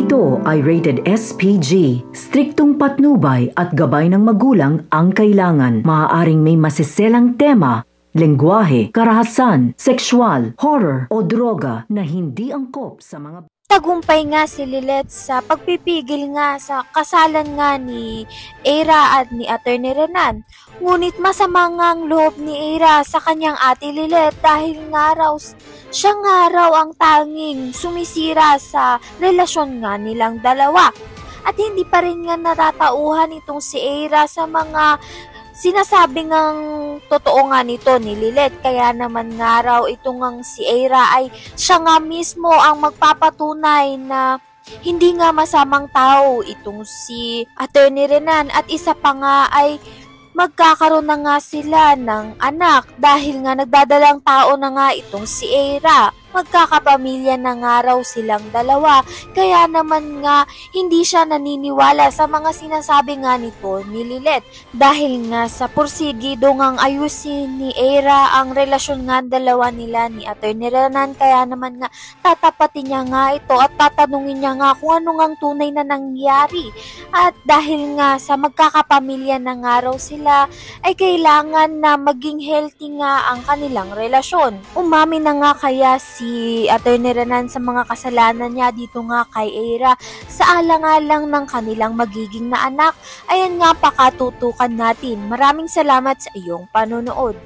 Ito ay rated SPG. Striktong patnubay at gabay ng magulang ang kailangan. Maaaring may masiselang tema, lengguwahe, karahasan, sexual, horror o droga na hindi angkop sa mga... Tagumpay nga si Lilith sa pagpipigil nga sa kasalan nga ni Eira at ni Attorney Renan. Ngunit masama nga ang loob ni Eira sa kanyang ate Lilith dahil nga raw siya nga raw ang tanging sumisira sa relasyon nga nilang dalawa. At hindi pa rin nga natatauhan itong si Eira sa mga sinasabi ngang totoo nga nito ni Lilith, kaya naman nga raw itong ngang si Eira ay siya nga mismo ang magpapatunay na hindi nga masamang tao itong si Attorney Renan, at isa pa nga ay magkakaroon na nga sila ng anak dahil nga nagdadalang tao na nga itong si Eira. Magkakapamilya na nga raw silang dalawa, kaya naman nga hindi siya naniniwala sa mga sinasabi nga nito ni Lilith dahil nga sa pursigido ngang ayusin ni Eira ang relasyon nga dalawa nila ni Attorney Renan, kaya naman nga tatapatin niya nga ito at tatanungin niya nga kung ano ngang tunay na nangyari. At dahil nga sa magkakapamilya na nga raw sila ay kailangan na maging healthy nga ang kanilang relasyon. Umami na nga kaya si Attorney Renan sa mga kasalanan niya dito nga kay Eira sa alang-alang ng kanilang magiging na anak. Ayan nga pakatutukan natin. Maraming salamat sa iyong panonood.